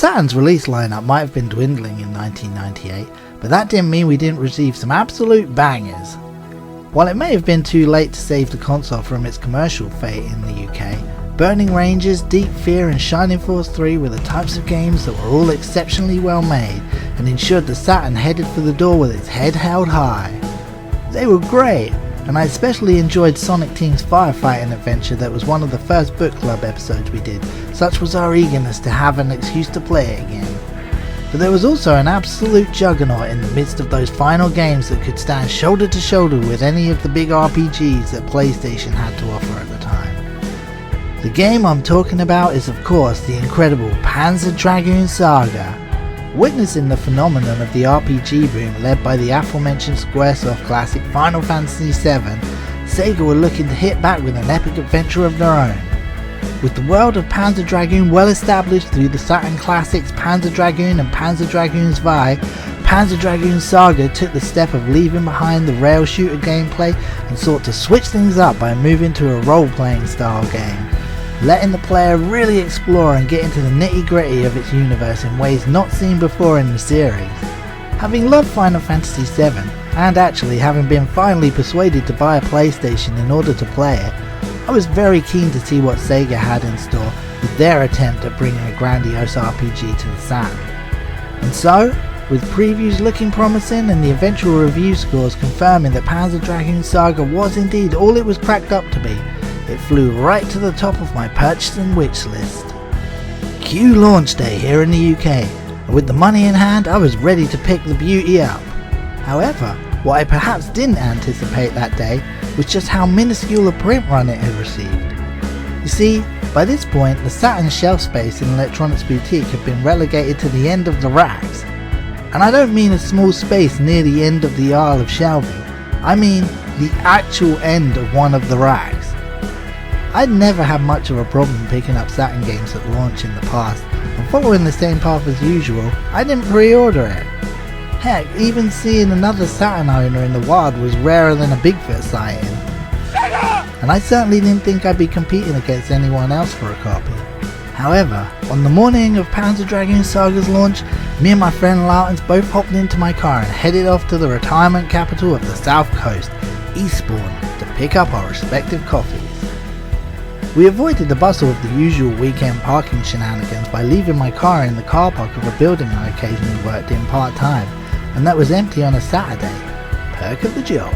Saturn's release lineup might have been dwindling in 1998, but that didn't mean we didn't receive some absolute bangers. While it may have been too late to save the console from its commercial fate in the UK, Burning Rangers, Deep Fear and Shining Force 3 were the types of games that were all exceptionally well made and ensured the Saturn headed for the door with its head held high. They were great, and I especially enjoyed Sonic Team's firefighting adventure that was one of the first book club episodes we did. Such was our eagerness to have an excuse to play it again. But there was also an absolute juggernaut in the midst of those final games that could stand shoulder to shoulder with any of the big RPGs that PlayStation had to offer at the time. The game I'm talking about is of course the incredible Panzer Dragoon Saga. Witnessing the phenomenon of the RPG boom led by the aforementioned Squaresoft classic Final Fantasy VII, Sega were looking to hit back with an epic adventure of their own. With the world of Panzer Dragoon well established through the Saturn classics Panzer Dragoon and Panzer Dragoon Saga, Panzer Dragoon Saga took the step of leaving behind the rail shooter gameplay and sought to switch things up by moving to a role-playing style game, letting the player really explore and get into the nitty-gritty of its universe in ways not seen before in the series. Having loved Final Fantasy VII, and actually having been finally persuaded to buy a PlayStation in order to play it, I was very keen to see what Sega had in store with their attempt at bringing a grandiose RPG to the Saturn. And so, with previews looking promising and the eventual review scores confirming that Panzer Dragoon Saga was indeed all it was cracked up to be, it flew right to the top of my purchasing wish list. Cue launch day here in the UK, and with the money in hand I was ready to pick the beauty up. However, what I perhaps didn't anticipate that day was just how minuscule a print run it had received. You see, by this point the Saturn shelf space in Electronics Boutique had been relegated to the end of the racks. And I don't mean a small space near the end of the aisle of shelving, I mean the actual end of one of the racks. I'd never had much of a problem picking up Saturn games at launch in the past, and following the same path as usual, I didn't pre-order it. Heck, even seeing another Saturn owner in the wild was rarer than a Bigfoot sighting. And I certainly didn't think I'd be competing against anyone else for a copy. However, on the morning of Panzer Dragoon Saga's launch, me and my friend Lartens both hopped into my car and headed off to the retirement capital of the South Coast, Eastbourne, to pick up our respective coffees. We avoided the bustle of the usual weekend parking shenanigans by leaving my car in the car park of a building I occasionally worked in part-time, and that was empty on a Saturday. Perk of the job.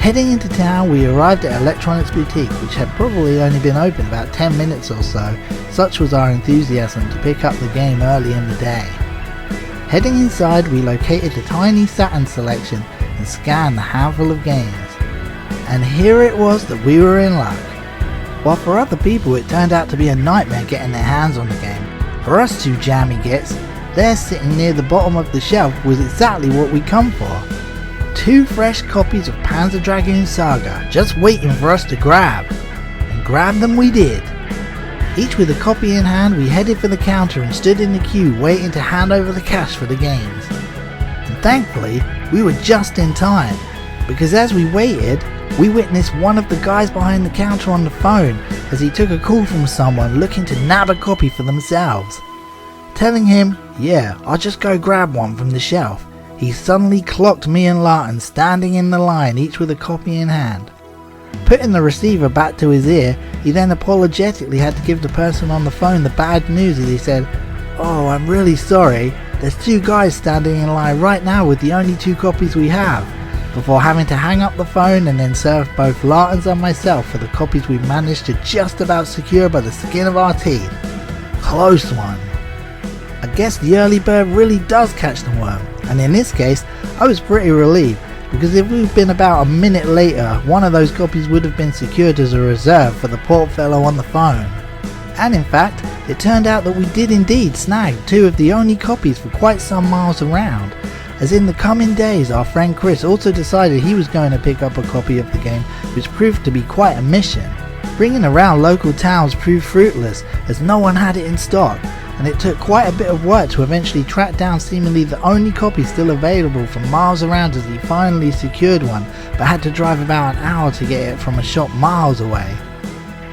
Heading into town, we arrived at Electronics Boutique, which had probably only been open about 10 minutes or so, such was our enthusiasm to pick up the game early in the day. Heading inside, we located the tiny Saturn selection and scanned the handful of games. And here it was that we were in luck. While for other people it turned out to be a nightmare getting their hands on the game, for us two jammy gits, there sitting near the bottom of the shelf was exactly what we come for. 2 fresh copies of Panzer Dragoon Saga just waiting for us to grab. And grab them we did. Each with a copy in hand, we headed for the counter and stood in the queue waiting to hand over the cash for the games. And thankfully, we were just in time, because as we waited, we witnessed one of the guys behind the counter on the phone as he took a call from someone looking to nab a copy for themselves. Telling him, yeah, I'll just go grab one from the shelf, he suddenly clocked me and Larten standing in the line, each with a copy in hand. Putting the receiver back to his ear, he then apologetically had to give the person on the phone the bad news as he said, "Oh, I'm really sorry, there's 2 guys standing in line right now with the only 2 copies we have," before having to hang up the phone and then serve both Lartens and myself for the copies we managed to just about secure by the skin of our teeth. Close one. I guess the early bird really does catch the worm, and in this case I was pretty relieved, because if we'd been about a minute later, one of those copies would have been secured as a reserve for the poor fellow on the phone. And in fact, it turned out that we did indeed snag 2 of the only copies for quite some miles around, as in the coming days our friend Chris also decided he was going to pick up a copy of the game, which proved to be quite a mission. Bringing around local towns proved fruitless as no one had it in stock, and it took quite a bit of work to eventually track down seemingly the only copy still available from miles around as he finally secured one, but had to drive about an hour to get it from a shop miles away.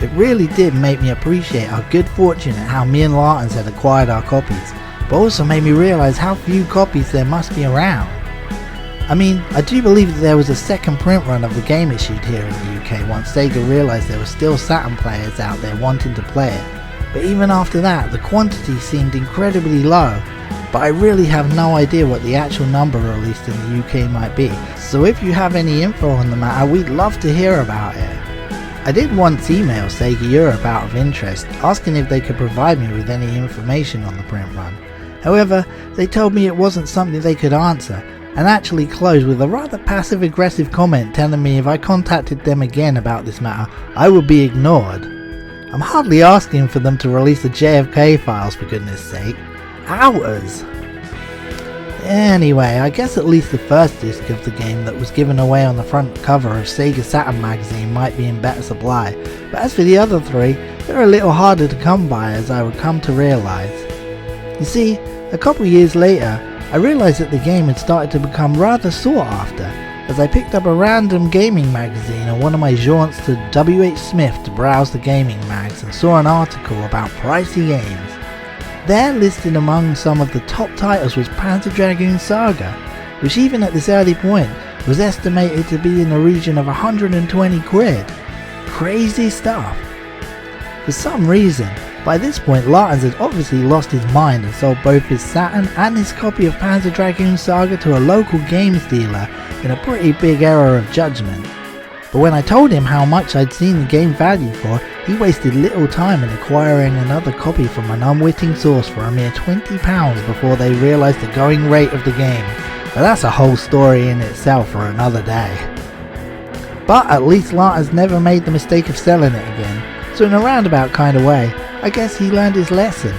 It really did make me appreciate our good fortune and how me and Lartens had acquired our copies, but also made me realise how few copies there must be around. I mean, I do believe that there was a second print run of the game issued here in the UK once Sega realised there were still Saturn players out there wanting to play it, but even after that the quantity seemed incredibly low, but I really have no idea what the actual number released in the UK might be, so if you have any info on the matter, we'd love to hear about it. I did once email Sega Europe out of interest, asking if they could provide me with any information on the print run. However, they told me it wasn't something they could answer, and actually closed with a rather passive-aggressive comment telling me if I contacted them again about this matter, I would be ignored. I'm hardly asking for them to release the JFK files, for goodness sake. Hours! Anyway, I guess at least the first disc of the game that was given away on the front cover of Sega Saturn magazine might be in better supply, but as for the other three, they're a little harder to come by, as I would come to realise. You see, a couple years later, I realised that the game had started to become rather sought after, as I picked up a random gaming magazine on one of my jaunts to W.H. Smith to browse the gaming mags and saw an article about pricey games. There, listed among some of the top titles, was Panzer Dragoon Saga, which even at this early point was estimated to be in the region of 120 quid. Crazy stuff. For some reason, by this point Lartens had obviously lost his mind and sold both his Saturn and his copy of Panzer Dragoon Saga to a local games dealer in a pretty big error of judgment. But when I told him how much I'd seen the game valued for, he wasted little time in acquiring another copy from an unwitting source for a mere £20 before they realised the going rate of the game. But that's a whole story in itself for another day. But at least Lartens never made the mistake of selling it again, so in a roundabout kind of way, I guess he learned his lesson.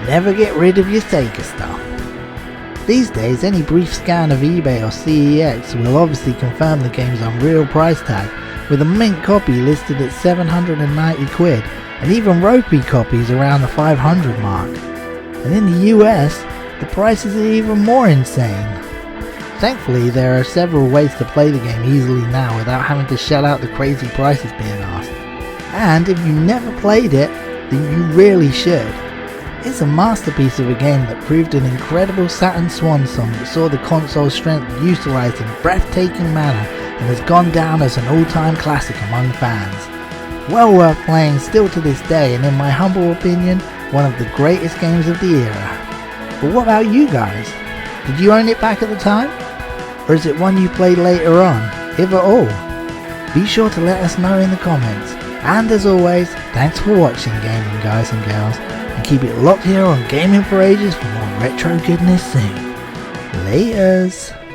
Never get rid of your Sega stuff. These days, any brief scan of eBay or CEX will obviously confirm the game's unreal price tag, with a mint copy listed at 790 quid, and even ropey copies around the 500 mark. And in the US, the prices are even more insane. Thankfully, there are several ways to play the game easily now without having to shell out the crazy prices being asked. And if you never played it, then you really should. It's a masterpiece of a game that proved an incredible Saturn swan song that saw the console's strength utilised in a breathtaking manner and has gone down as an all-time classic among fans. Well worth playing still to this day, and in my humble opinion, one of the greatest games of the era. But what about you guys? Did you own it back at the time? Or is it one you played later on, if at all? Be sure to let us know in the comments. And as always, thanks for watching, gaming guys and girls, and keep it locked here on Gaming for Ages for more retro goodness soon. Laters!